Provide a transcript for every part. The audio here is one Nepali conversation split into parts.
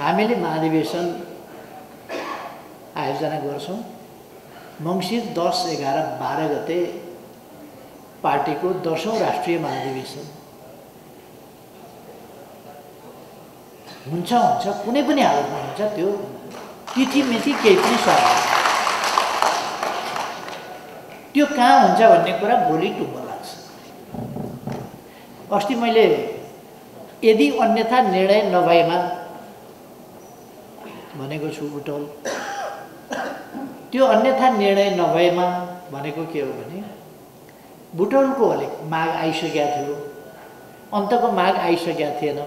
हामीले महाधिवेशन आयोजना गर्छौं। मङ्सिर 10, 11, 12 गते पार्टीको 10औं राष्ट्रिय महाधिवेशन हुन्छ कुनै पनि हालतमा हुन्छ। त्यो तिथिमिति केही पनि सर्दैन। त्यो कहाँ हुन्छ भन्ने कुरा भोलि टुङ्गो लाग्छ। अस्ति मैले यदि अन्यथा निर्णय नभएमा भनेको छु बुटोल। त्यो अन्यथा निर्णय नभएमा भनेको के हो भने बुटोलको अलिक माग आइसकेको थियो, अन्तको माग आइसकेको थिएन।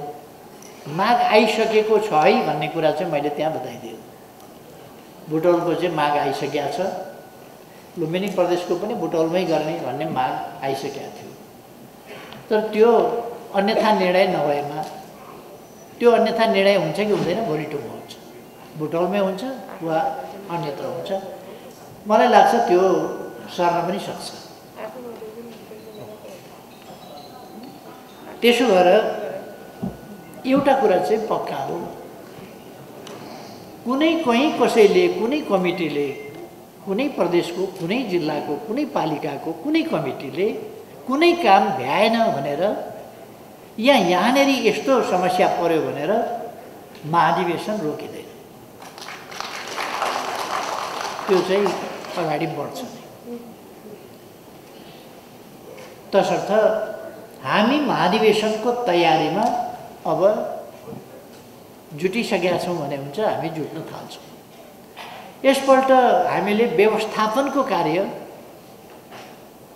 माग आइसकेको छ है भन्ने कुरा चाहिँ मैले त्यहाँ बताइदिएँ। बुटोलको चाहिँ माग आइसकेको छ, लुम्बिनी प्रदेशको पनि बुटोलमै गर्ने भन्ने माग आइसकेको थियो। तर त्यो अन्यथा निर्णय नभएमा त्यो अन्यथा निर्णय हुन्छ कि हुँदैन भोलि टुङ्गो हुन्छ। बुटोलमै हुन्छ वा अन्यत्र हुन्छ। मलाई लाग्छ त्यो सर्न पनि सक्छ। त्यसो भएर एउटा कुरा चाहिँ पक्का हो, कुनै कहीँ कसैले, कुनै कमिटीले, कुनै प्रदेशको, कुनै जिल्लाको, कुनै पालिकाको कुनै कमिटीले कुनै काम भ्याएन भनेर या यहाँनेरि यस्तो समस्या पर्यो भनेर महाधिवेशन रोकिँदैन। त्यो चाहिँ अगाडि बढ्छ नै। तसर्थ हामी महाधिवेशनको तयारीमा अब जुटिसकेका छौँ भने हुन्छ, हामी जुट्न थाल्छौँ। यसपल्ट हामीले व्यवस्थापनको कार्य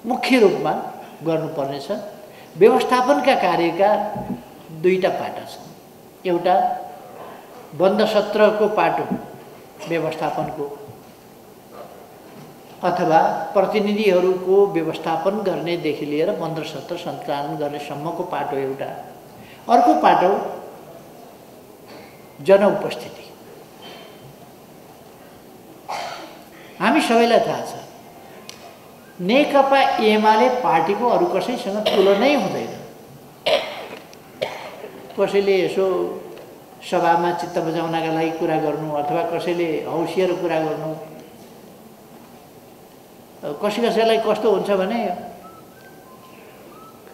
मुख्य रूपमा गर्नुपर्नेछ। व्यवस्थापनका कार्यका दुईटा पाटा छन्। एउटा बन्द सत्रको पाटो व्यवस्थापनको अथवा प्रतिनिधिहरूको व्यवस्थापन गर्नेदेखि लिएर बन्द सत्र सञ्चालन गर्नेसम्मको पाटो एउटा। अर्को पाटो जनउपस्थिति। हामी सबैलाई थाहा छ नेकपा एमाले पार्टीको अरू कसैसँग तुलनै हुँदैन। कसैले यसो सभामा चित्त बुझाउनका लागि कुरा गर्नु अथवा कसैले हौसिएर कुरा गर्नु, कसैलाई कस्तो हुन्छ भने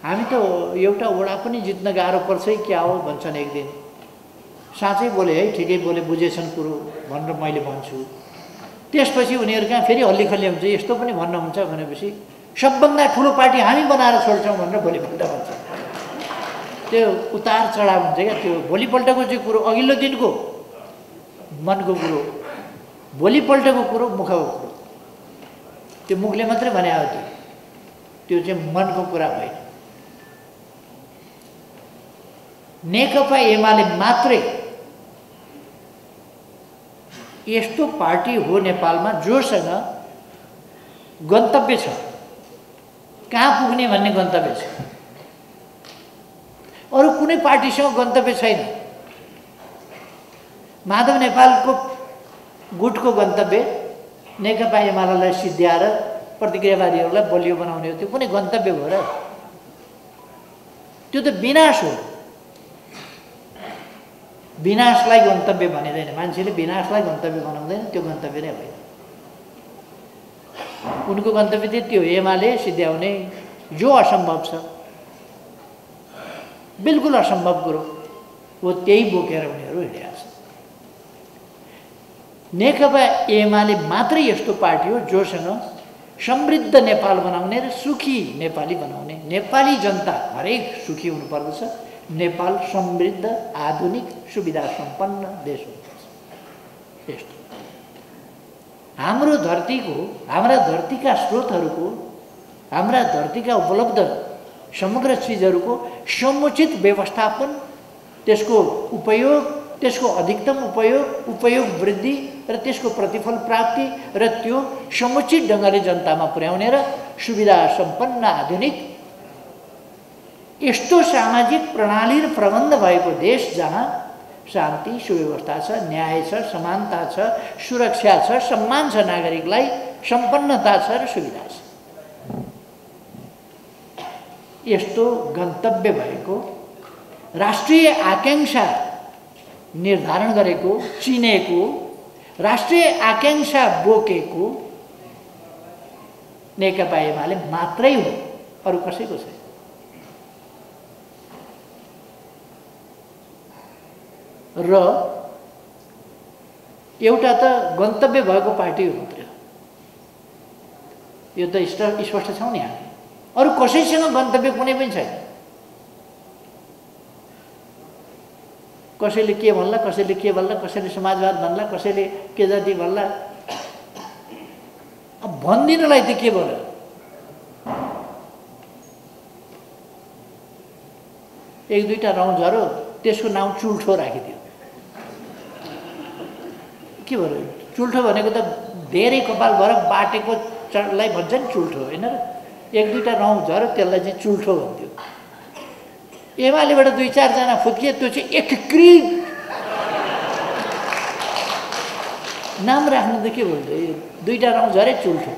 हामी त एउटा वडा पनि जित्न गाह्रो पर्छ है क्या हो भन्छन्। एक दिन साँच्चै बोले है, ठिकै बोले, बुझेछन् कुरो भनेर मैले भन्छु। त्यसपछि उनीहरू कहाँ फेरि हल्लीखल्ली हुन्छ, यस्तो पनि भन्नुहुन्छ भनेपछि सबभन्दा ठुलो पार्टी हामी बनाएर छोड्छौँ भनेर भोलिपल्ट भन्छ। त्यो उतार चढाव हुन्छ क्या। त्यो भोलिपल्टको चाहिँ कुरो अघिल्लो दिनको मनको कुरो, भोलिपल्टको कुरो मुखको कुरो। त्यो मुखले मात्रै भने हो, त्यो चाहिँ मनको कुरा होइन। नेकपा एमाले मात्रै यस्तो पार्टी हो नेपालमा जोसँग गन्तव्य छ, कहाँ पुग्ने भन्ने गन्तव्य छ। अरू कुनै पार्टीसँग गन्तव्य छैन। माधव नेपालको गुटको गन्तव्य नेकपा एमालेलाई सिद्ध्याएर प्रतिक्रियावादीहरूलाई बलियो बनाउने हो। त्यो कुनै गन्तव्य हो र? त्यो त विनाश हो। विनाशलाई गन्तव्य भनिँदैन। मान्छेले विनाशलाई गन्तव्य बनाउँदैन, त्यो गन्तव्य नै होइन। उनको गन्तव्य चाहिँ त्यो एमाले सिद्ध्याउने, जो असम्भव छ, बिल्कुल असम्भव कुरो हो, त्यही बोकेर उनीहरू हिँडेका छन्। नेकपा एमाले मात्रै यस्तो पार्टी हो जोसँग समृद्ध नेपाल बनाउने र सुखी नेपाली बनाउने, नेपाली जनता हरेक सुखी हुनुपर्दछ। नेपाल समृद्ध, आधुनिक, सुविधा सम्पन्न देश हुनुपर्छ। यस्तो हाम्रो धरतीको, हाम्रा धरतीका स्रोतहरूको, हाम्रा धरतीका उपलब्ध समग्र चिजहरूको समुचित व्यवस्थापन, त्यसको उपयोग, त्यसको अधिकतम उपयोग वृद्धि र त्यसको प्रतिफल प्राप्ति र त्यो समुचित ढङ्गले जनतामा पुर्याउने र सुविधा सम्पन्न आधुनिक यस्तो सामाजिक प्रणाली र प्रबन्ध भएको देश जहाँ शान्ति, सुव्यवस्था छ, न्याय छ, समानता छ, सुरक्षा छ, सम्मान छ, नागरिकलाई सम्पन्नता छ र सुविधा छ। यस्तो गन्तव्य भएको राष्ट्रिय आकांक्षा निर्धारण गरेको, चिनेको, राष्ट्रिय आकांक्षा बोकेको नेकपा एमाले मात्रै हो, अरू कसैको छैन। र एउटा त गन्तव्य भएको पार्टी हो मात्रै हो, यो त स्पष्ट छौँ नि हामी। अरू कसैसँग गन्तव्य कुनै पनि छैन। कसैले के भन्ला, कसैले के भन्ला, कसैले समाजवाद भन्ला, कसैले के जाति भन्ला। अब भनिदिनलाई त के भन्यो? एक दुईटा रौँ झरो, त्यसको नाम चुल्ठो राखिदियो। के भन्यो? चुल्ठो भनेको त धेरै कपाल भएर बाटेको लाई भन्छ नि चुल्ठो, होइन र? एक दुईटा रौँ झरो, त्यसलाई चाहिँ चुल्ठो भन्थ्यो। एमालेबाट दुई चारजना फुत्किए, त्यो चाहिँ एकीकृत नाम राख्नु त के भन्छ? दुईटा रौँ झरे चुल्ठो।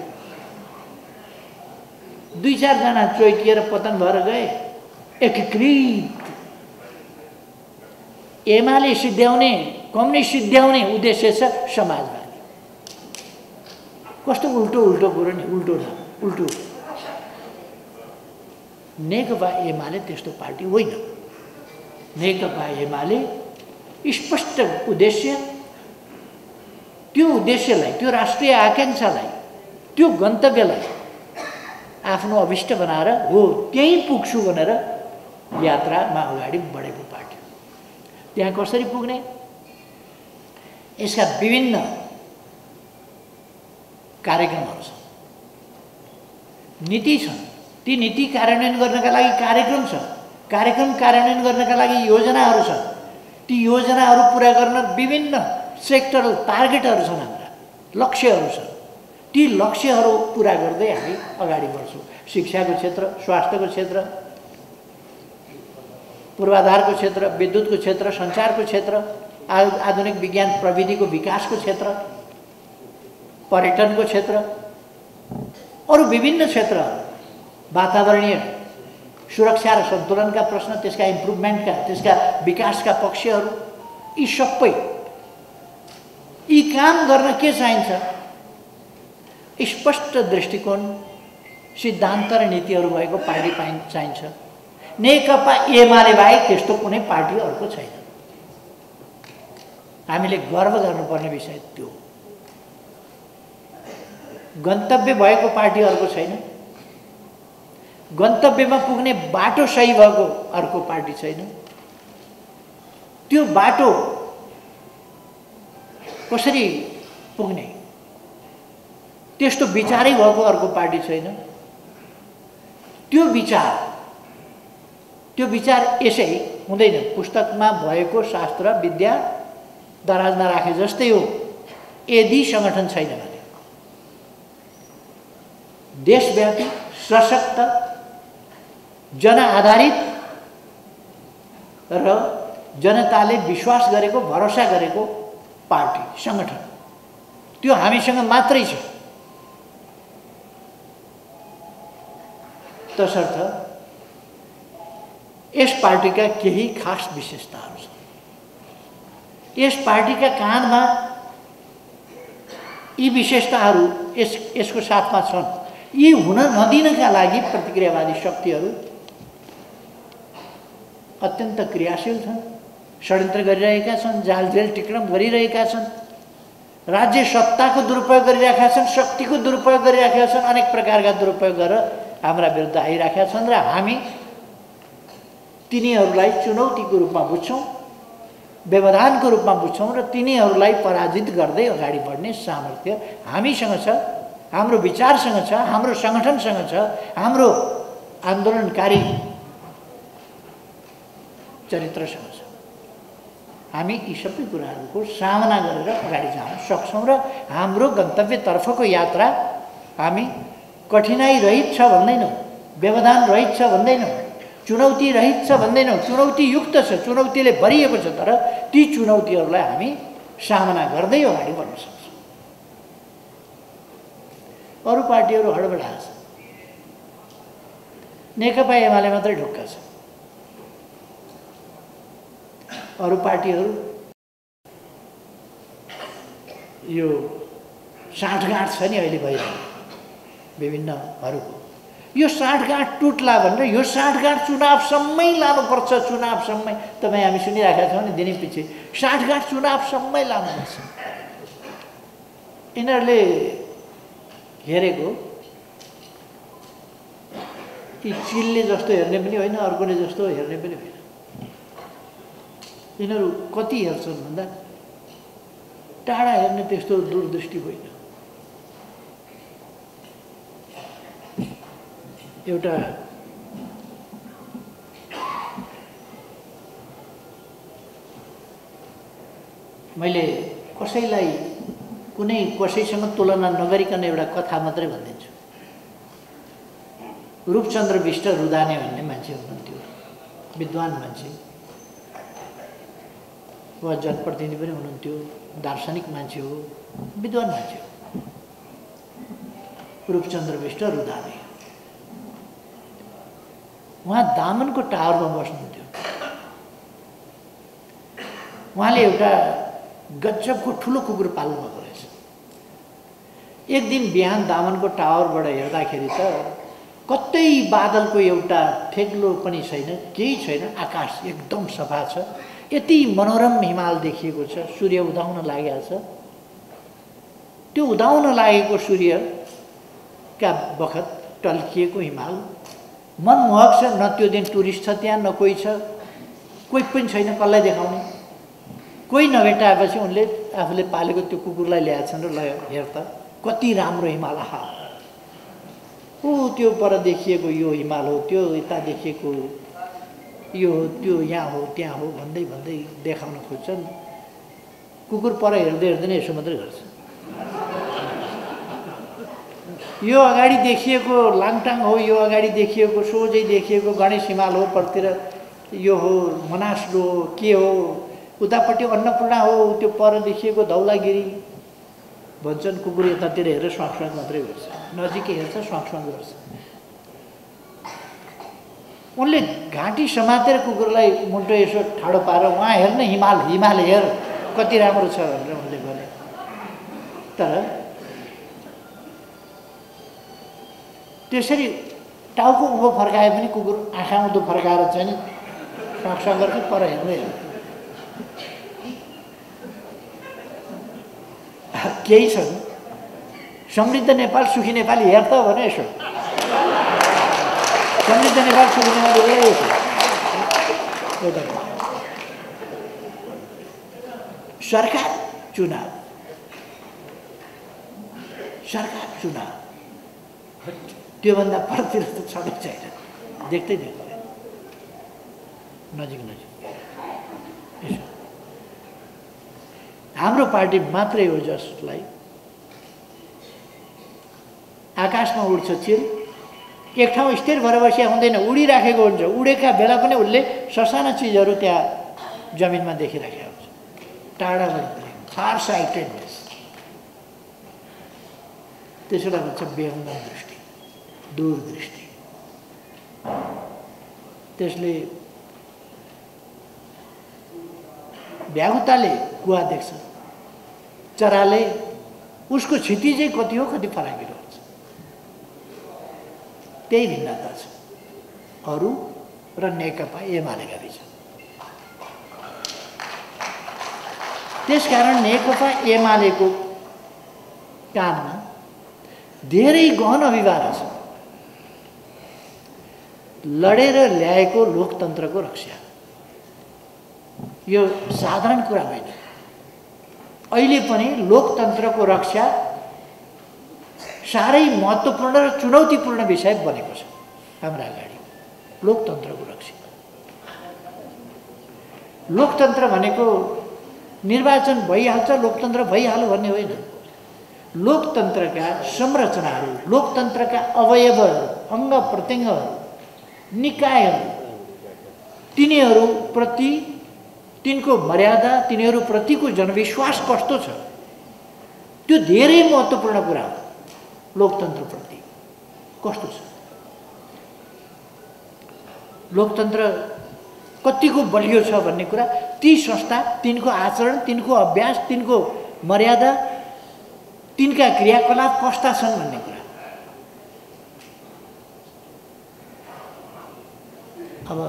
दुई चारजना चोइटिएर पतन भएर गए, एकीकृत। एमाले सिद्ध्याउने, कम्युनिस्ट सिद्ध्याउने उद्देश्य छ समाजवादी। कस्तो उल्टो उल्टो कुरो नि, उल्टो न उल्टो। नेकपा एमाले त्यस्तो पार्टी होइन। नेकपा एमाले स्पष्ट उद्देश्य, त्यो उद्देश्यलाई, त्यो राष्ट्रिय आकांक्षालाई, त्यो गन्तव्यलाई आफ्नो अभिष्ट बनाएर हो त्यहीँ पुग्छु भनेर यात्रामा अगाडि बढेको पार्टी हो। त्यहाँ कसरी पुग्ने? यसका विभिन्न कार्यक्रमहरू छन्, नीति छन्। ती नीति कार्यान्वयन गर्नका लागि कार्यक्रम छ, कार्यक्रम कार्यान्वयन गर्नका लागि योजनाहरू छन्। ती योजनाहरू पुरा गर्न विभिन्न सेक्टरल टार्गेटहरू छन्, हाम्रा लक्ष्यहरू छन्। ती लक्ष्यहरू पुरा गर्दै हामी अगाडि बढ्छौँ। शिक्षाको क्षेत्र, स्वास्थ्यको क्षेत्र, पूर्वाधारको क्षेत्र, विद्युतको क्षेत्र, सञ्चारको क्षेत्र, आधुनिक विज्ञान प्रविधिको विकासको क्षेत्र, पर्यटनको क्षेत्र, अरू विभिन्न क्षेत्रहरू, वातावरणीय सुरक्षा र सन्तुलनका प्रश्न, त्यसका इम्प्रुभमेन्टका, त्यसका विकासका पक्षहरू, यी सबै यी काम गर्न के चाहिन्छ? स्पष्ट दृष्टिकोण, सिद्धान्त र नीतिहरू भएको पार्टी चाहिन्छ। नेकपा एमाले बाहेक त्यस्तो कुनै पार्टी अर्को छैन। हामीले गर्व गर्नुपर्ने विषय त्यो। गन्तव्य भएको पार्टी अर्को छैन। गन्तव्यमा पुग्ने बाटो सही भएको अर्को पार्टी छैन। त्यो बाटो कसरी पुग्ने त्यस्तो विचारै भएको अर्को पार्टी छैन। त्यो विचार यसै हुँदैन। पुस्तकमा भएको शास्त्र विद्या दराजमा राखे जस्तै हो। यदि सङ्गठन छैन भने देशव्यापी सशक्त जनआधारित र जनताले विश्वास गरेको, भरोसा गरेको पार्टी, सङ्गठन, त्यो हामीसँग मात्रै छ। तसर्थ यस पार्टीका केही खास विशेषताहरू छन्। यस पार्टीका काँधमा यी विशेषताहरू यसको साथमा छन्। यी हुन नदिनका लागि प्रतिक्रियावादी शक्तिहरू अत्यन्त क्रियाशील छन्, षड्यन्त्र गरिरहेका छन्, जालझेल टिक्रम गरिरहेका छन्, राज्य सत्ताको दुरुपयोग गरिरहेका छन्, शक्तिको दुरुपयोग गरिरहेका छन्, अनेक प्रकारका दुरुपयोग गरेर हाम्रा विरुद्ध आइरहेका छन्। र हामी तिनीहरूलाई चुनौतीको रूपमा बुझ्छौँ, व्यवधानको रूपमा बुझ्छौँ र तिनीहरूलाई पराजित गर्दै अगाडि बढ्ने सामर्थ्य हामीसँग छ, हाम्रो विचारसँग छ, हाम्रो सङ्गठनसँग छ, हाम्रो आन्दोलनकारी चरित्रसँग छ। हामी यी सबै कुराहरूको सामना गरेर अगाडि जान सक्छौँ र हाम्रो गन्तव्यतर्फको यात्रा हामी कठिनाई रहित छ भन्दैनौँ, व्यवधान रहित छ भन्दैनौँ, चुनौती रहित छ भन्दैनौँ, चुनौतीयुक्त छ, चुनौतीले भरिएको छ। तर ती चुनौतीहरूलाई हामी सामना गर्दै अगाडि बढ्न सक्छौँ। अरू पार्टीहरू हडबडाएको छ, नेकपा एमाले मात्रै ढुक्क छ। अरू पार्टीहरू यो साँठगाँठ छ नि अहिले भइरहेको विभिन्नहरूको, यो साँठगाँठ टुट्ला भनेर यो साँठगाँठ चुनावसम्मै लानुपर्छ, चुनावसम्मै। तपाईँ हामी सुनिराखेका छौँ नि दिनै पछि, साँठगाँठ चुनावसम्मै लानुपर्छ। यिनीहरूले हेरेको कि चिलले जस्तो हेर्ने पनि होइन, अर्कोले जस्तो हेर्ने पनि होइन। यिनीहरू कति हेर्छन् भन्दा टाढा हेर्ने त्यस्तो दूरदृष्टि होइन। एउटा मैले कसैलाई कुनै कसैसँग तुलना नगरिकन एउटा कथा मात्रै भनिदिन्छु। रूपचन्द्र बिष्ट रुदाने भन्ने मान्छे हुनुहुन्थ्यो, विद्वान मान्छे, उहाँ जनप्रतिनिधि पनि हुनुहुन्थ्यो, दार्शनिक मान्छे हो, विद्वान मान्छे हो, रूपचन्द्र बिष्ट रुदाने। उहाँ दामनको टावरमा बस्नुहुन्थ्यो। उहाँले एउटा गजबको ठुलो कुकुर पाल्नुभएको रहेछ। एक दिन बिहान दामनको टावरबाट हेर्दाखेरि त कतै बादलको एउटा ठेग्लो पनि छैन, केही छैन, आकाश एकदम सफा छ, यति मनोरम हिमाल देखिएको छ, सूर्य उदाउन लागेको छ। त्यो उदाउन लागेको सूर्यका बखत टल्किएको हिमाल मनमोहक छ। न त्यो दिन टुरिस्ट छ त्यहाँ, न कोही छ, कोही पनि छैन कसलाई देखाउने। कोही नभेटाएपछि उनले आफूले पालेको त्यो कुकुरलाई ल्याएछन् र ल हेर त कति राम्रो हिमाल। आहा, ऊ त्यो पर देखिएको यो हिमाल हो, त्यो यता देखिएको यो हो, त्यो यहाँ हो त्यहाँ हो भन्दै भन्दै देखाउन खोज्छन्। कुकुर पर हेर्दै हेर्दैन, यसो मात्रै गर्छ। यो अगाडि देखिएको लाङटाङ हो, यो अगाडि देखिएको सोझै देखिएको गणेश हिमाल हो, परतिर यो हो मनासडो हो, के हो, उतापट्टि अन्नपूर्ण हो, त्यो पर देखिएको धौलागिरी भन्छन्। कुकुर यतातिर हेरेर स्वाङ मात्रै गर्छ, नजिकै हेर्छ स्वाङ गर्छ। उनले घाँटी समातेर कुकुरलाई मुन्टो यसो ठाडो पारेर उहाँ हेर्न हिमाल, हिमाल हेर कति राम्रो छ भनेर उनले भने। तर त्यसरी टाउको उँभो फर्काए पनि कुकुर आँखा उँधो फर्काएर चाहिँ स्वाङ गर्छ, पर हेर्दै केही छन्। समृद्ध नेपाल सुखी नेपाली हेर त भने यसो समृद्ध नेपाल सुखी नेपाली एउटा सरकार चुनाव त्योभन्दा परतिर त छँदै छैन, देख्दै देख्दैन, नजिक यसो हाम्रो पार्टी मात्रै हो जसलाई आकाशमा उड्छ चिल, एक ठाउँ स्थिर भएर बसिया हुँदैन, उडिराखेको हुन्छ। उडेका बेला पनि उसले ससाना चिजहरू त्यहाँ जमिनमा देखिराखेको हुन्छ, टाढाबाट फार साइटेडनेस। त्यसैलाई भन्छ बेहुङ्गन दृष्टि, दूरदृष्टि। त्यसले भ्यागुताले कुवा देख्छ, चराले उसको क्षितिजै कति हो कति फराकिलो हुन्छ। त्यही भिन्नता छ अरू र नेकपा एमालेका बीच। त्यसकारण नेकपा एमालेको काममा धेरै गहन अभिवाद छ। लडेर ल्याएको लोकतन्त्रको रक्षा यो साधारण कुरा होइन। अहिले पनि लोकतन्त्रको रक्षा साह्रै महत्त्वपूर्ण र चुनौतीपूर्ण विषय बनेको छ हाम्रो अगाडि। लोकतन्त्रको रक्षा, लोकतन्त्र भनेको निर्वाचन भइहाल्छ, लोकतन्त्र भइहाल्यो भन्ने होइन। लोकतन्त्रका संरचनाहरू, लोकतन्त्रका अवयवहरू, अङ्ग प्रत्यङ्गहरू, निकायहरू, तिनीहरूप्रति तिनको मर्यादा, तिनीहरूप्रतिको जनविश्वास कस्तो छ, त्यो धेरै महत्त्वपूर्ण कुरा हो। लोकतन्त्रप्रति कस्तो छ, लोकतन्त्र कतिको बलियो छ भन्ने कुरा ती संस्था, तिनको आचरण, तिनको अभ्यास, तिनको मर्यादा, तिनका क्रियाकलाप कस्ता छन् भन्ने कुरा। अब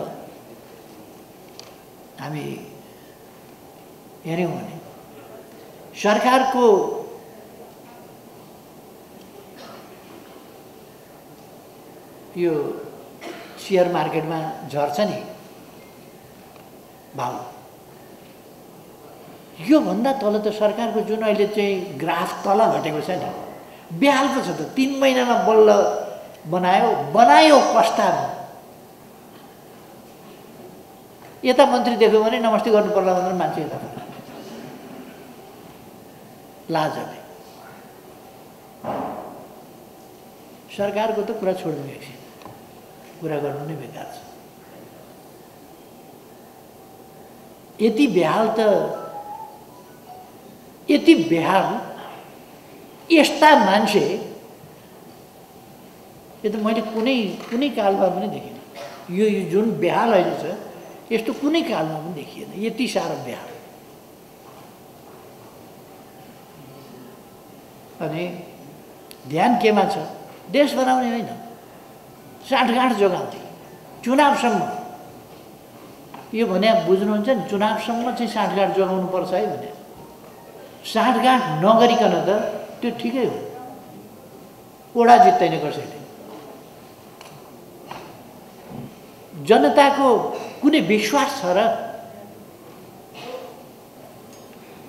हामी हेऱ्यौँ भने सरकारको यो शेयर मार्केटमा झर्छ नि भाउ, योभन्दा तल त सरकारको जुन अहिले चाहिँ ग्राफ तल घटेको छ नि, बेहाल पो छ त। 3 महिनामा बल्ल बनायो कस्ता। यता मन्त्री देख्यो भने नमस्ते गर्नु पर्ला भनेर मान्छे यता लाजले। सरकारको त कुरा छोड्नु एकछिन, कुरा गर्नु नै बेकार छ। यति बेहाल यस्ता मान्छे यो त मैले कुनै कालमा पनि देखिनँ। यो जुन बेहाल अहिले छ यस्तो कुनै कालमा पनि देखिएन, यति साह्रो बेहाल। अनि ध्यान केमा छ? देश बनाउने होइन, साँठगाँठ जोगाउने, चुनावसम्म। यो भने बुझ्नुहुन्छ नि, चुनावसम्म चाहिँ साँठगाँठ जोगाउनु पर्छ है भने। साँठगाँठ नगरिकन त त्यो ठिकै हो, ओडा जित्दैन कसैले। जनताको कुनै विश्वास छ र?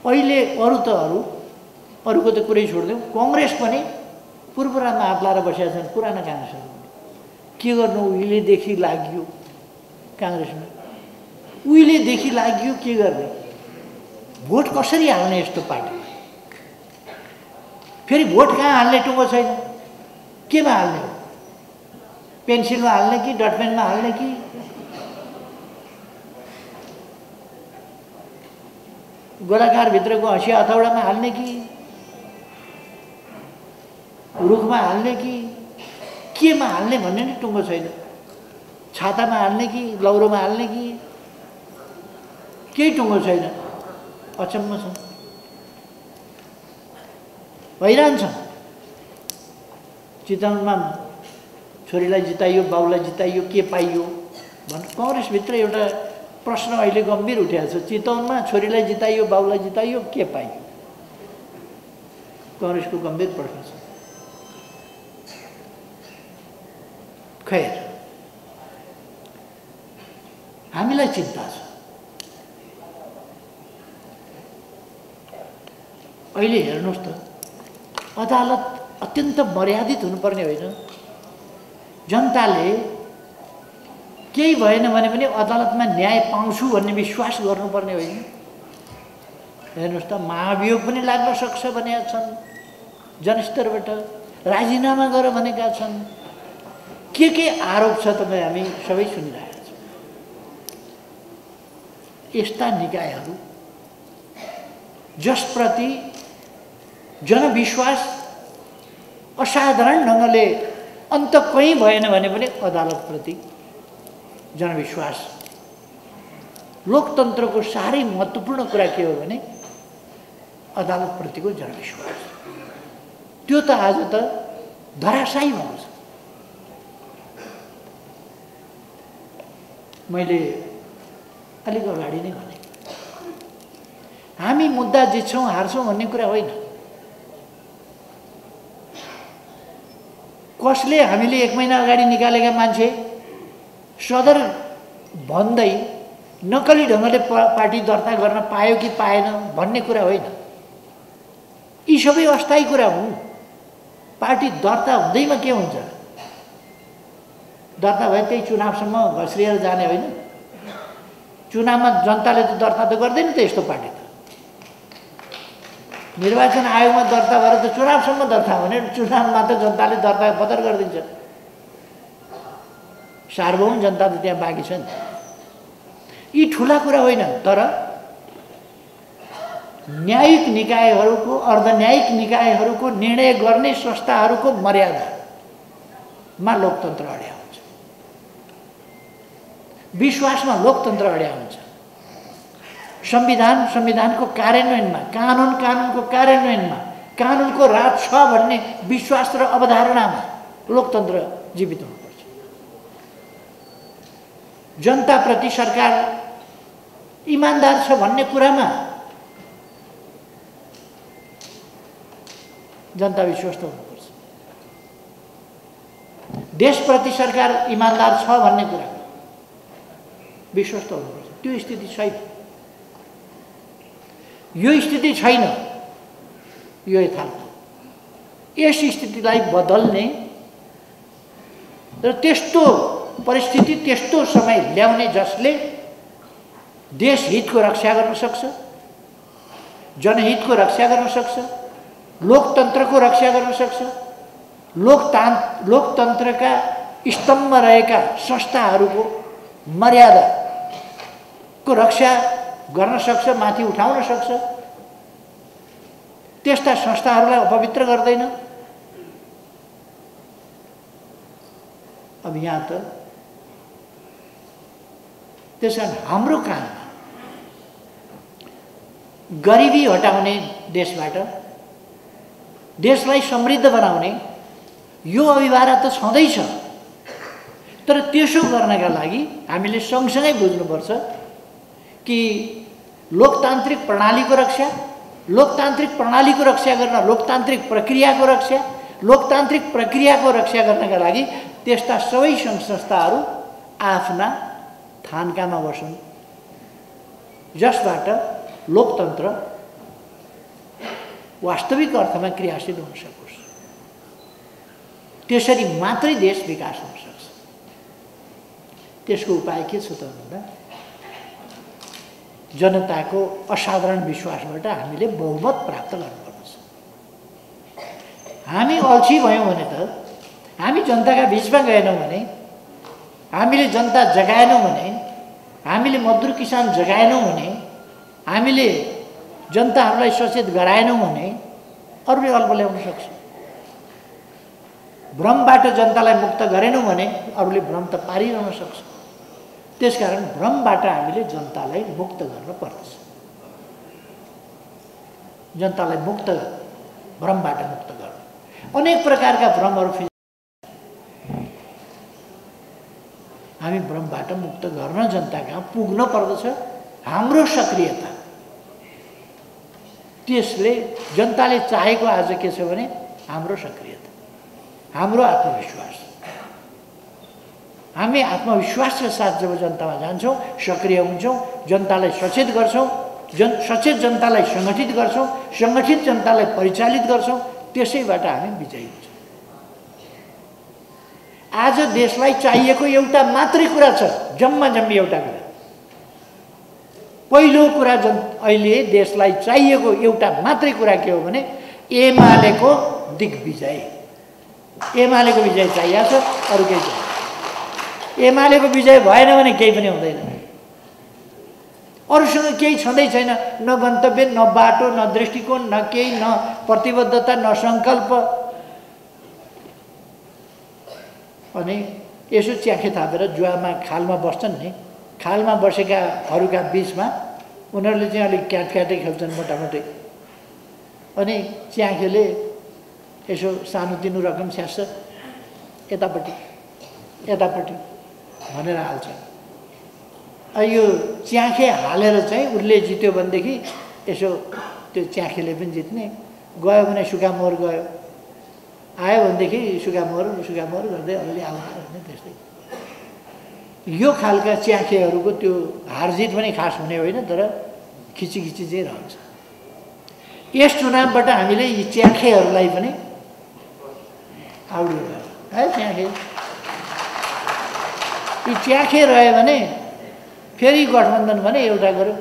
अहिले अरूको त कुरै छोडिदिउँ, काङ्ग्रेस पनि पूर्वरामा हात लाएर बसेका छन्। पुराना काङ्ग्रेसहरू के गर्नु, उहिलेदेखि लाग्यो काङ्ग्रेसमा, उहिलेदेखि लाग्यो के गर्ने, भोट कसरी हाल्ने यस्तो पार्टीमा। फेरि भोट कहाँ हाल्ने टुङ्गो छैन, केमा हाल्ने हो? पेन्सिलमा हाल्ने कि डटपेनमा हाल्ने कि गोलाकारभित्रको हँसिया हथौडामा हाल्ने कि रुखमा हाल्ने कि केमा हाल्ने भन्ने नि टुङ्गो छैन। छातामा हाल्ने कि लौरोमा हाल्ने कि केही टुङ्गो छैन। अचम्म छ, हैरान छ। चितवनमा छोरीलाई जिताइयो, बाउलाई जिताइयो, के पाइयो भन्। काङ्ग्रेसभित्र एउटा प्रश्न अहिले गम्भीर उठेको छ। चितवनमा छोरीलाई जिताइयो, बाउलाई जिताइयो, के पाइयो? काङ्ग्रेसको गम्भीर प्रश्न छ। खैर, हामीलाई चिन्ता छ। अहिले हेर्नुहोस् त, अदालत अत्यन्त मर्यादित हुनुपर्ने होइन? जनताले केही भएन भने पनि अदालतमा न्याय पाउँछु भन्ने विश्वास गर्नुपर्ने होइन? हेर्नुहोस् त, महाभियोग पनि लाग्न सक्छ भनेका छन् जनस्तरबाट, राजीनामा गर भनेका छन्। के आरोप छ तपाईँ हामी सबै सुनिरहेका छौँ। यस्ता निकायहरू जसप्रति जनविश्वास असाधारण ढङ्गले अन्त कहीँ भएन भने पनि अदालतप्रति जनविश्वास, लोकतन्त्रको साह्रै महत्त्वपूर्ण कुरा के हो भने अदालतप्रतिको जनविश्वास। त्यो त आज त धराशायी भएको छ। मैले अलिक अगाडि नै भने, हामी मुद्दा जित्छौँ हार्छौँ भन्ने कुरा होइन। कसले हामीले 1 महिना अगाडि निकालेका मान्छे सदर भन्दै नक्कली ढङ्गले पार्टी दर्ता गर्न पायो कि पाएन भन्ने कुरा होइन। यी सबै अस्थायी कुरा हुन्। पार्टी दर्ता हुँदैमा के हुन्छ? दर्ता भए त्यही चुनावसम्म घस्रिएर जाने होइन? चुनावमा जनताले त दर्ता त गर्दैन त यस्तो पार्टी त। निर्वाचन आयोगमा दर्ता भएर त चुनावसम्म दर्ता भने चुनावमा त जनताले दर्ता बदर गरिदिन्छ। सार्वभौम जनता त त्यहाँ बाँकी छ नि। यी ठुला कुरा होइन, तर न्यायिक निकायहरूको, अर्धन्यायिक निकायहरूको, निर्णय गर्ने संस्थाहरूको मर्यादामा लोकतन्त्र अड्या हुन्छ, विश्वासमा लोकतन्त्र अड्या हुन्छ। संविधानको कार्यान्वयनमा, कानुनको कार्यान्वयनमा, कानुनको राज छ भन्ने विश्वास र अवधारणामा लोकतन्त्र जीवित हुनुपर्छ। जनताप्रति सरकार इमान्दार छ भन्ने कुरामा जनता विश्वस्त हुनुपर्छ। देशप्रति सरकार इमान्दार छ भन्ने कुरा विश्वस्त हुनुपर्छ। त्यो स्थिति छैन। यो स्थिति छैन। यो यथार्थ। यस स्थितिलाई बदल्ने र त्यस्तो परिस्थिति त्यस्तो समय ल्याउने जसले देश हितको रक्षा गर्न सक्छ, जनहितको रक्षा गर्न सक्छ, लोकतन्त्रको रक्षा गर्न सक्छ, लोकतन्त्रका स्तम्भमा रहेका संस्थाहरूको मर्यादाको रक्षा गर्न सक्छ, माथि उठाउन सक्छ, त्यस्ता संस्थाहरूलाई अपवित्र गर्दैन। अब यहाँ त त्यसकारण हाम्रो काममा गरिबी हटाउने, देशबाट देशलाई समृद्ध बनाउने यो अभिभारा त छँदैछ। तर त्यसो गर्नका लागि हामीले सँगसँगै बुझ्नुपर्छ कि लोकतान्त्रिक प्रणालीको रक्षा गर्न, लोकतान्त्रिक प्रक्रियाको रक्षा गर्नका लागि त्यस्ता सबै सङ्घ संस्थाहरू आफ्ना थान्कामा बसुन्, जसबाट लोकतन्त्र वास्तविक अर्थमा क्रियाशील हुन सकोस्। त्यसरी मात्रै देश विकास हुन सक्छ। त्यसको उपाय के छ त भन्दा जनताको असाधारण विश्वासबाट हामीले बहुमत प्राप्त गर्नुपर्छ। हामी अल्छी भयौँ भने त, हामी जनताका बिचमा गएनौँ भने, हामीले जनता जगाएनौँ भने, हामीले मजदुर किसान जगाएनौँ भने, हामीले जनताहरूलाई सचेत गराएनौँ भने अरूले अल्प ल्याउन सक्छ। भ्रमबाट जनतालाई मुक्त गरेनौँ भने अरूले भ्रम त पारिरहन सक्छ। त्यसकारण भ्रमबाट हामीले जनतालाई मुक्त गर्न पर्दछ। जनतालाई भ्रमबाट मुक्त गर्न अनेक प्रकारका भ्रमहरू हामी भ्रमबाट मुक्त गर्न जनता कहाँ पुग्न पर्दछ। हाम्रो सक्रियता, त्यसले जनताले चाहेको आज के छ भने हाम्रो सक्रियता, हाम्रो आत्मविश्वास। हामी आत्मविश्वासका साथ जब जनतामा जान्छौँ, सक्रिय हुन्छौँ, जनतालाई सचेत गर्छौँ, सचेत जनतालाई सङ्गठित गर्छौँ, सङ्गठित जनतालाई परिचालित गर्छौँ, त्यसैबाट हामी विजयी हुन्छौँ। आज देशलाई चाहिएको एउटा मात्रै कुरा छ, जम्मी एउटा कुरा। पहिलो कुरा अहिले देशलाई चाहिएको एउटा मात्रै कुरा के हो भने एमालेको दिग्विजय। एमालेको विजय चाहिएको छ, अरू केही छैन। एमालेको विजय भएन भने केही पनि हुँदैन। अरूसँग केही छँदै छैन, न गन्तव्य, न बाटो, न दृष्टिकोण, न केही, न प्रतिबद्धता, न सङ्कल्प। अनि यसो च्याखे थापेर जुवामा खालमा बस्छन् नि, खालमा बसेकाहरूका बिचमा उनीहरूले चाहिँ अलिक क्याटक्याटै खेल्छन् मोटामोटै। अनि च्याखेले यसो सानोतिनो रकम स्याहार्छ, यतापट्टि भनेर हाल्छ। यो च्याखे हालेर चाहिँ उसले जित्यो भनेदेखि यसो त्यो च्याखेले पनि जित्ने, गयो भने सुकामोहर गयो, आयो भनेदेखि सुकामोहर गर्दै अलि आउँछ भने त्यस्तै। यो खालका च्याखेहरूको त्यो हारजित पनि खास हुने होइन, तर खिचिखिची चाहिँ रहन्छ। यस चुनावबाट हामीले यी च्याखेहरूलाई पनि आउडियो है, च्याखे यी च्याखे रह्यो भने फेरि गठबन्धन भने एउटा गऱ्यो।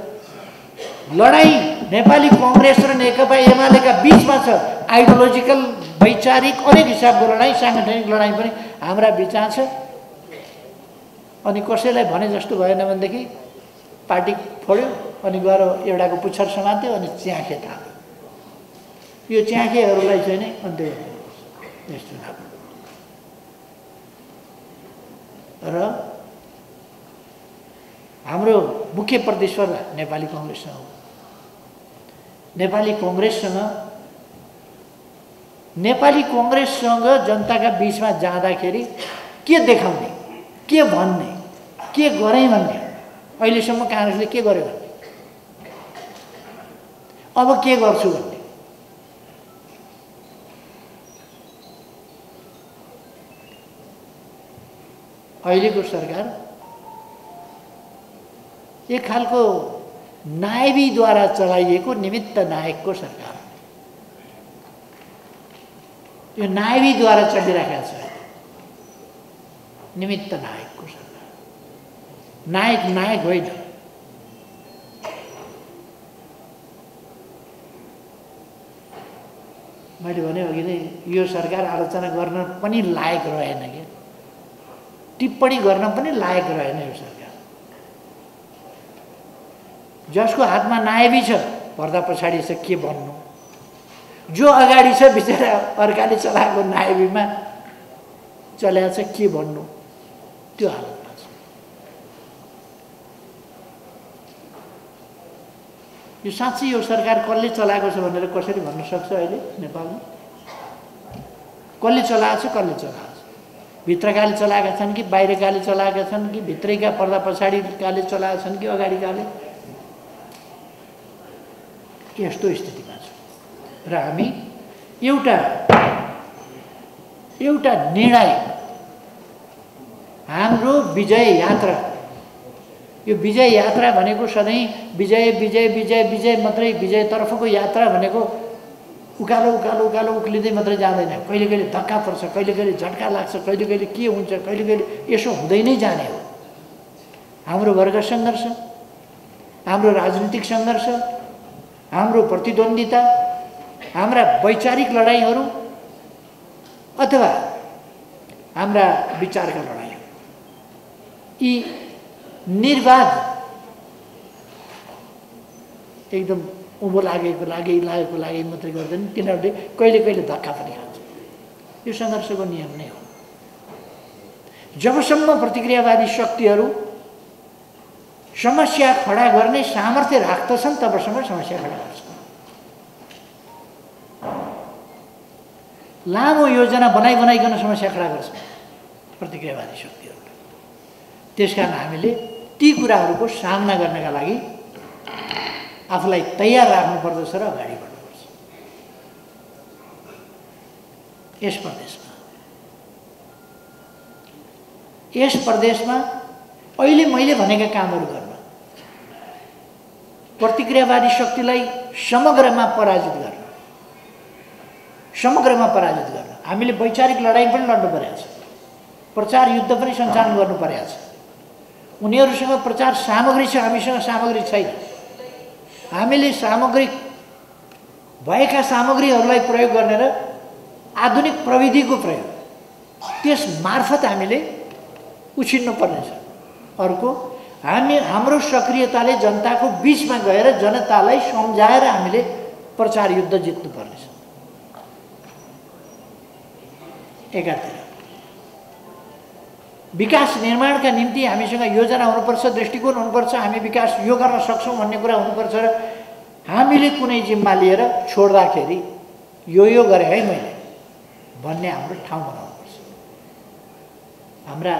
लडाइँ नेपाली कङ्ग्रेस र नेकपा एमालेका बिचमा छ, आइडियोलोजिकल, वैचारिक अनेक हिसाबको लडाइँ, साङ्गठनिक लडाइँ पनि हाम्रा बिचमा छ। अनि कसैलाई भने जस्तो भएन भनेदेखि पार्टी फोड्यो, अनि गएर एउटाको पुच्छर समात्यो, अनि च्याखे थाल्यो। यो च्याखेहरूलाई चाहिँ नै अन्त्य गर्नुपर्छ यस चुनाव। र हाम्रो मुख्य प्रतिस्पर्धा नेपाली कङ्ग्रेससँग हो। नेपाली कङ्ग्रेससँग नेपाली कांग्रेससँग जनताका बीचमा जाँदाखेरि के देखाउने, के भन्ने, के गरे भन्ने, अहिलेसम्म कांग्रेसले के गर्यो भन्ने, अब के गर्छु भन्ने। अहिलेको सरकार एक खालको नायबीद्वारा चलाइएको निमित्त नायकको सरकार, यो नायबीद्वारा चलिरहेको छ। निमित्त नायकको सरकार, नायक नायक होइन। मैले भने अघि नै यो सरकार आलोचना गर्न पनि लायक रहेन के, टिप्पणी गर्न पनि लायक रहेन यो सरकार। जसको हातमा नायबी छ, पर्दा पछाडि छ के भन्नु, जो अगाडि छ बिचरा अर्काले चलाएको नायबीमा चल्याएको छ के भन्नु, त्यो हालतमा छ। यो साँच्चै यो सरकार कसले चलाएको छ भनेर कसरी भन्न सक्छ अहिले नेपालमा? कसले चलाएको छ, कसले चलाएको छ? भित्रकाले चलाएका छन् कि बाहिरकाले चलाएका छन् कि भित्रैका पर्दा पछाडिकाले चलाएका छन् कि अगाडिकाले? यस्तो स्थितिमा छ। र हामी एउटा निर्णय, हाम्रो विजय यात्रा, यो विजय यात्रा भनेको सधैँ विजय विजय विजय विजय मात्रै, विजयतर्फको यात्रा भनेको उकालो उकालो उकालो उक्लिँदै मात्रै जाँदैन। कहिले कहिले धक्का पर्छ, कहिले कहिले झट्का लाग्छ, कहिले कहिले के हुन्छ, कहिले कहिले यसो हुँदै नै जाने हो। हाम्रो वर्ग सङ्घर्ष, हाम्रो राजनीतिक सङ्घर्ष, हाम्रो प्रतिद्वन्दिता, हाम्रा वैचारिक लडाइँहरू अथवा हाम्रा विचारका लडाइँहरू, यी निर्वाध एकदम उँभो लागेको लागि मात्रै गर्दैन, तिनीहरूले कहिले कहिले धक्का पनि खान्छ। यो सङ्घर्षको नियम नै हो। जबसम्म प्रतिक्रियावादी शक्तिहरू समस्या खडा गर्ने सामर्थ्य राख्दछन् तबसम्म समस्या खडा गर्छन्। लामो योजना बनाइकन समस्या खडा गर्छन् प्रतिक्रियावादी शक्तिहरूले। त्यसकारण हामीले ती कुराहरूको सामना गर्नका लागि आफूलाई तयार राख्नुपर्दछ र अगाडि बढ्नुपर्छ। यस प्रदेशमा अहिले मैले भनेका कामहरू गर्न, प्रतिक्रियावादी शक्तिलाई समग्रमा पराजित गर्न हामीले वैचारिक लडाइँ पनि लड्नु परेको छ, प्रचार युद्ध पनि सञ्चालन गर्नु परेको छ। उनीहरूसँग प्रचार सामग्री छ, हामीसँग सामग्री छैन। हामीले भएका सामग्रीहरूलाई प्रयोग गर्ने र आधुनिक प्रविधिको प्रयोग, त्यस मार्फत हामीले उछिन्नु पर्नेछ। अर्को, हाम्रो सक्रियताले जनताको बीचमा गएर जनतालाई सम्झाएर हामीले प्रचार युद्ध जित्नु पर्नेछ। एकातिर विकास निर्माणका निम्ति हामीसँग योजना हुनुपर्छ, दृष्टिकोण हुनुपर्छ, हामी विकास यो गर्न सक्छौँ भन्ने कुरा हुनुपर्छ। र हामीले कुनै जिम्मा लिएर छोड्दाखेरि यो गरेँ है मैले भन्ने हाम्रो ठाउँ बनाउनुपर्छ। हाम्रा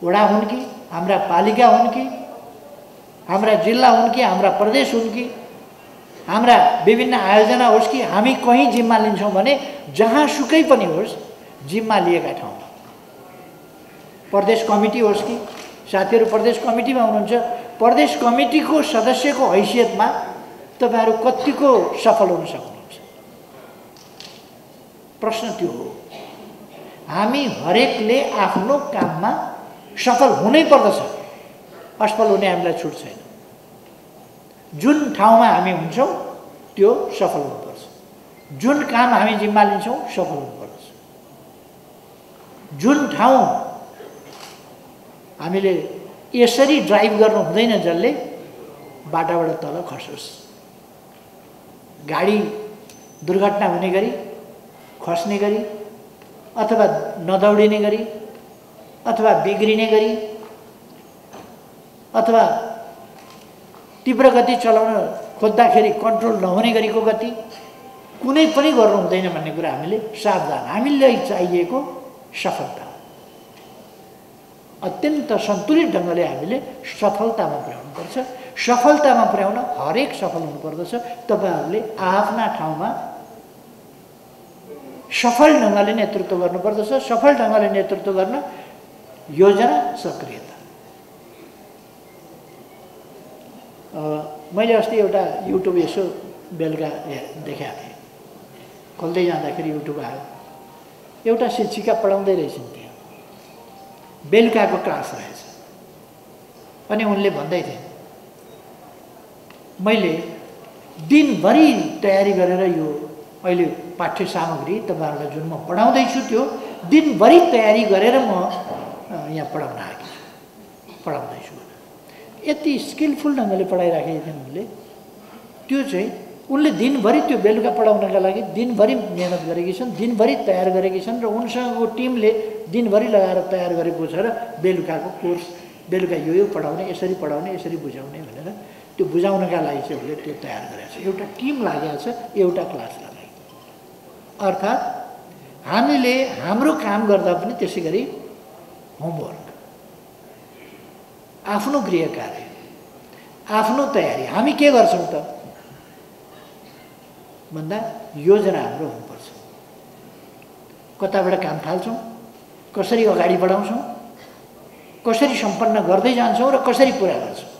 वडा हुन् कि, हाम्रा पालिका हुन् कि, हाम्रा जिल्ला हुन् कि, हाम्रा प्रदेश हुन् कि, हाम्रा विभिन्न आयोजना होस् कि, हामी कहीँ जिम्मा लिन्छौँ भने जहाँ सुकै पनि होस् जिम्मा लिएका ठाउँमा, प्रदेश कमिटी होस् कि, साथीहरू प्रदेश कमिटीमा हुनुहुन्छ, प्रदेश कमिटीको सदस्यको हैसियतमा तपाईहरु कतिको सफल हुन सक्नुहुन्छ? प्रश्न त्यो हो। हामी हरेकले आफ्नो काममा सफल हुनै पर्दछ, असफल हुने हामीलाई छुट छैन। जुन ठाउँमा हामी हुन्छौँ त्यो सफल हुनुपर्छ, जुन काम हामी जिम्मा लिन्छौँ सफल हुनुपर्छ। जुन ठाउँ हामीले यसरी ड्राइभ गर्नु हुँदैन जसले बाटाबाट तल खसोस्, गाडी दुर्घटना हुने गरी, खस्ने गरी, अथवा नदौडिने गरी, अथवा बिग्रिने गरी, अथवा तीव्र गति चलाउन खोज्दाखेरि कन्ट्रोल नहुने गरीको गति, कुनै पनि गर्नु हुँदैन भन्ने कुरा हामीले सावधान। हामीलाई चाहिएको सफलता, अत्यन्त सन्तुलित ढङ्गले हामीले सफलतामा पुर्याउनुपर्छ। सफलतामा पुर्याउन हरेक सफल हुनुपर्दछ। तपाईँहरूले आफ्ना ठाउँमा सफल ढङ्गले नेतृत्व गर्नुपर्दछ। सफल ढङ्गले नेतृत्व गर्न योजना, सक्रियता। मैले अस्ति एउटा युट्युब यसो बेलुका देखाएको थिएँ, खोल्दै जाँदाखेरि युट्युब आयो। एउटा शिक्षिका पढाउँदै रहेछन् त्यहाँ, बेलुकाको क्लास रहेछ। अनि उनले भन्दै थिए, मैले दिनभरि तयारी गरेर यो अहिले पाठ्य सामग्री तपाईँहरूलाई जुन म पढाउँदैछु त्यो दिनभरि तयारी गरेर म यहाँ पढाउन आएकी छु, पढाउँदैछु। यति स्किलफुल ढङ्गले पढाइराखेका थिइन् उनले। त्यो चाहिँ उनले दिनभरि त्यो बेलुका पढाउनका लागि दिनभरि मेहनत गरेकी छन्, दिनभरि तयार गरेकी छन् र उनसँगको टिमले दिनभरि लगाएर तयार गरेको छ र बेलुकाको कोर्स, बेलुका यो पढाउने, यसरी पढाउने, यसरी बुझाउने भनेर त्यो बुझाउनका लागि चाहिँ उसले त्यो तयार गरेको छ। एउटा टिम लागेको छ, एउटा क्लासलाई। अर्थात् हामीले हाम्रो काम गर्दा पनि त्यसै गरी होमवर्क, आफ्नो गृह कार्य, आफ्नो तयारी हामी के गर्छौँ त भन्दा योजना हाम्रो हुनुपर्छ। कताबाट काम थाल्छौँ, कसरी अगाडि बढाउँछौँ, कसरी सम्पन्न गर्दै जान्छौँ र कसरी पुरा गर्छौँ,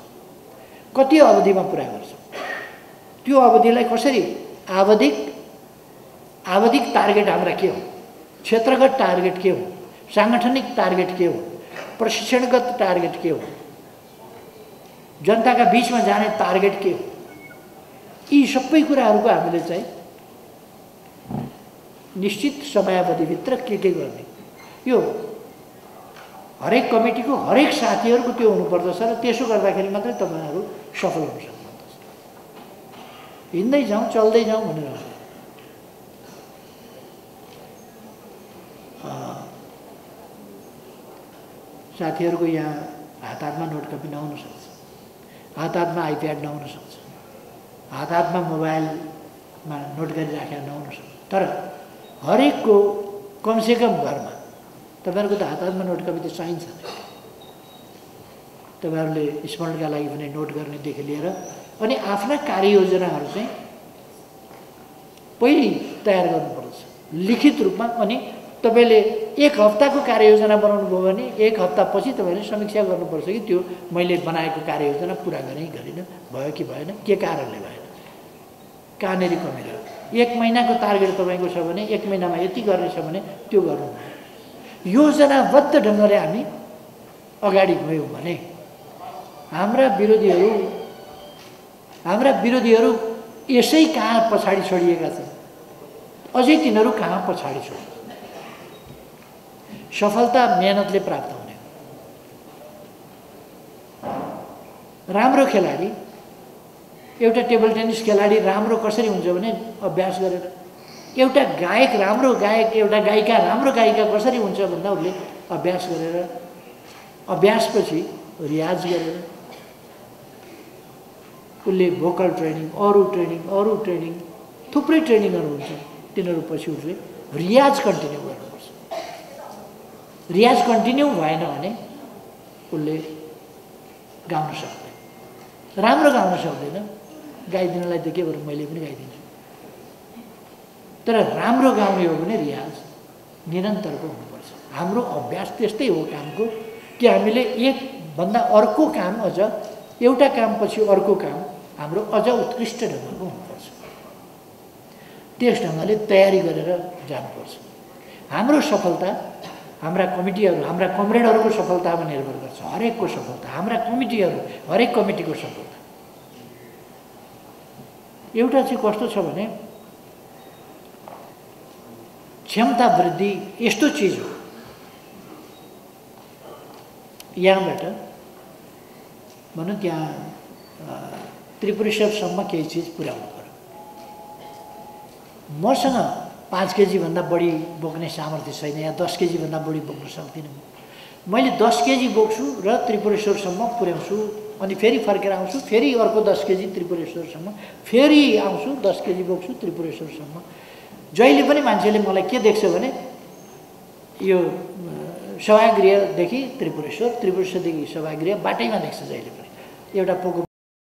कति अवधिमा पुरा गर्छौँ, त्यो अवधिलाई कसरी आवधिक टार्गेट हाम्रा के हो, क्षेत्रगत टार्गेट के हो, साङ्गठनिक टार्गेट के हो, प्रशिक्षणगत टार्गेट के हो, जनताका बीचमा जाने टार्गेट के हो, यी सबै कुराहरूको हामीले चाहिँ निश्चित समयावधिभित्र के गर्ने, यो हरेक कमिटीको हरेक साथीहरूको त्यो हुनुपर्दछ र त्यसो गर्दाखेरि मात्रै तपाईँहरू सफल हुन सक्नुहुन्छ। हिँड्दै जाउँ, चल्दै जाउँ भनेर साथीहरूको यहाँ हात-हातमा नोट कपी नहुन सक्छ, हात-हातमा आइप्याड नहुन सक्छ, हात-हातमा मोबाइलमा नोट गरिराखेर नहुन सक्छ। तर हरेकको कमसेकम घरमा तपाईँहरूको त हात-हातमा नोट कपी त चाहिन्छ। तपाईँहरूले स्मरणका लागि पनि नोट गर्नेदेखि लिएर अनि आफ्ना कार्ययोजनाहरू चाहिँ पहिले तयार गर्नुपर्छ लिखित रूपमा। अनि तपाईँले एक हप्ताको कार्ययोजना बनाउनु भयो भने एक हप्तापछि तपाईँले समीक्षा गर्नुपर्छ कि त्यो मैले बनाएको कार्ययोजना पुरा गरेँ गरिनँ, भयो कि भएन, के कारणले भएन, कहाँनिर कमी रह्यो। एक महिनाको टार्गेट तपाईँको छ भने एक महिनामा यति गर्ने छ भने त्यो गर्नु। योजनाबद्ध ढङ्गले हामी अगाडि गयौँ भने हाम्रा विरोधीहरू यसै कहाँ पछाडि छोडिएका छन्, अझै तिनीहरू कहाँ पछाडि छोड्छन्। सफलता मेहनतले प्राप्त हुने। राम्रो खेलाडी, एउटा टेबल टेनिस खेलाडी राम्रो कसरी हुन्छ भने अभ्यास गरेर। एउटा गायक राम्रो गायक, एउटा गायिका राम्रो गायिका कसरी हुन्छ भन्दा उसले अभ्यास गरेर, अभ्यासपछि रियाज गरेर, उसले भोकल ट्रेनिङ, अरू ट्रेनिङ थुप्रै ट्रेनिङहरू हुन्छ, तिनीहरू पछि उसले रियाज कन्टिन्यू गर्नुपर्छ। रियाज कन्टिन्यू भएन भने उसले गाउन सक्दैन, राम्रो गाउन सक्दैन। गाइदिनलाई त के गरौँ, मैले पनि गाइदिन्छु। तर राम्रो गाउने हो भने रियाज निरन्तरको हुनुपर्छ। हाम्रो अभ्यास त्यस्तै हो कामको कि हामीले एकभन्दा अर्को काम, अझ एउटा कामपछि अर्को काम हाम्रो अझ उत्कृष्ट ढङ्गको हुनुपर्छ। त्यस ढङ्गले तयारी गरेर जानुपर्छ। हाम्रो सफलता हाम्रा कमिटीहरू, हाम्रा कमरेडहरूको सफलतामा निर्भर गर्छ। हरेकको सफलता, हाम्रा कमिटीहरू, हरेक कमिटीको सफलता। एउटा चाहिँ कस्तो छ भने क्षमता वृद्धि यस्तो चिज हो, यहाँबाट भनौँ त्यहाँ त्रिपुरेश्वरसम्म केही चिज पुर्याउनु पर्यो। मसँग 5 केजीभन्दा बढी बोक्ने सामर्थ्य छैन, या 10 केजीभन्दा बढी बोक्न सक्दिनँ। मैले 10 केजी बोक्छु र त्रिपुरेश्वरसम्म पुर्याउँछु अनि फेरि फर्केर आउँछु, फेरि अर्को 10 केजी त्रिपुरेश्वरसम्म, फेरि आउँछु 10 केजी बोक्छु त्रिपुरेश्वरसम्म। जहिले पनि मान्छेले मलाई के देख्छ भने यो सभागृहदेखि त्रिपुरेश्वर, त्रिपुरेश्वरदेखि सभागृह बाटैमा देख्छ जहिले पनि। एउटा पोको